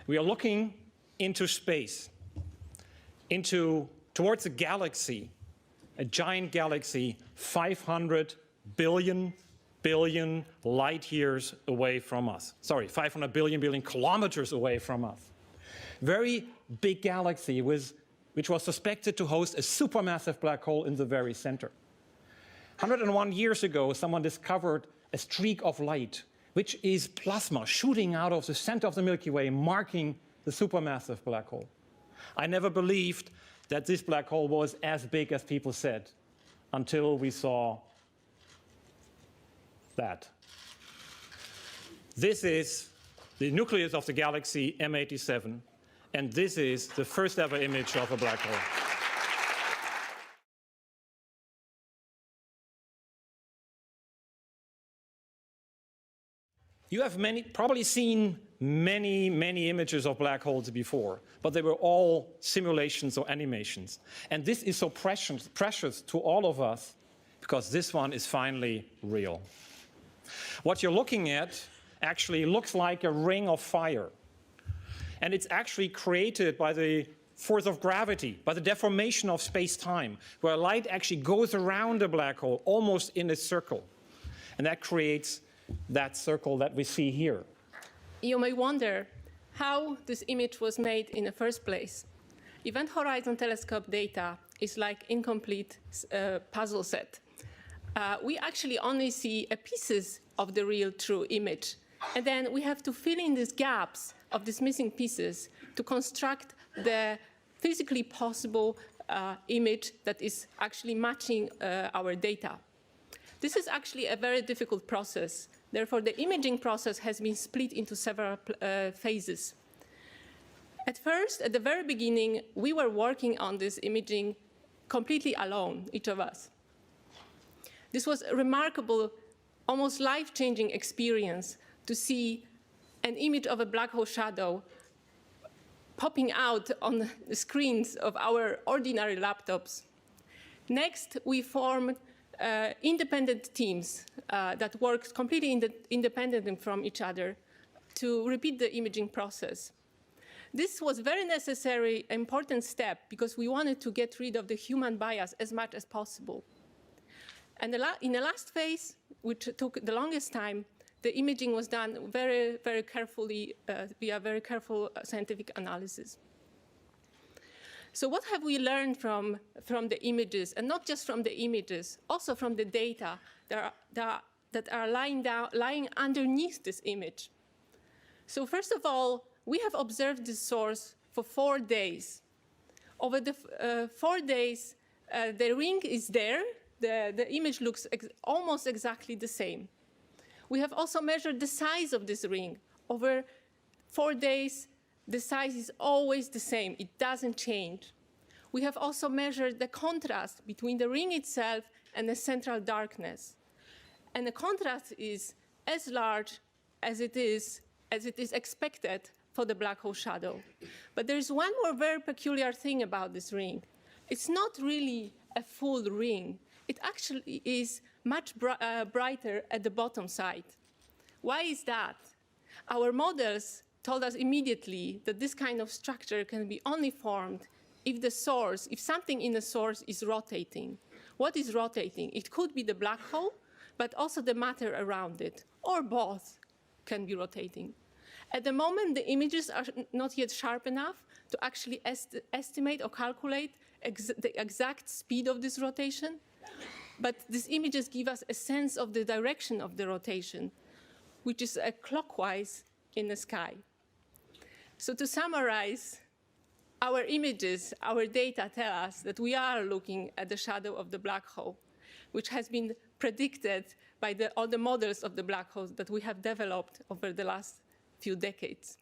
We are looking into space, towards a galaxy, a giant galaxy, 500 billion light years away from us. Sorry, 500 billion kilometers away from us. Very big galaxy which was suspected to host a supermassive black hole in the very center. 101 years ago, someone discovered a streak of light, which is plasma shooting out of the center of the Milky Way, marking the supermassive black hole. I never believed that this black hole was as big as people said, until we saw that. This is the nucleus of the galaxy M87, and this is the first ever image of a black hole. You have probably seen many images of black holes before, but they were all simulations or animations. And this is so precious to all of us because this one is finally real. What you're looking at actually looks like a ring of fire. And it's actually created by the force of gravity, by the deformation of space-time, where light actually goes around a black hole almost in a circle. And that creates that circle that we see here. You may wonder how this image was made in the first place. Event Horizon Telescope data is like incomplete puzzle set. We actually only see pieces of the real true image. And then we have to fill in these gaps of these missing pieces to construct the physically possible image that is actually matching our data. This is actually a very difficult process. Therefore, the imaging process has been split into several phases. At first, at the very beginning, we were working on this imaging completely alone, each of us. This was a remarkable, almost life-changing experience to see an image of a black hole shadow popping out on the screens of our ordinary laptops. Next, we formed independent teams that worked completely independent from each other to repeat the imaging process. This was a very necessary, important step because we wanted to get rid of the human bias as much as possible. And in the last phase, which took the longest time, the imaging was done very carefully via very careful scientific analysis. So what have we learned from the images, and not just from the images, also from the data that are lying underneath this image? So first of all, we have observed this source for 4 days. Over the 4 days, the ring is there. The image looks almost exactly the same. We have also measured the size of this ring. Over 4 days, the size is always the same. It doesn't change. We have also measured the contrast between the ring itself and the central darkness. And the contrast is as large as it is expected for the black hole shadow. But there's one more very peculiar thing about this ring. It's not really a full ring. It actually is much brighter at the bottom side. Why is that? Our models told us immediately that this kind of structure can be only formed if something in the source is rotating. What is rotating? It could be the black hole, but also the matter around it, or both can be rotating. At the moment, the images are not yet sharp enough to actually estimate or calculate the exact speed of this rotation. But these images give us a sense of the direction of the rotation, which is clockwise in the sky. So to summarize, our images, our data tell us that we are looking at the shadow of the black hole, which has been predicted by all the models of the black holes that we have developed over the last few decades.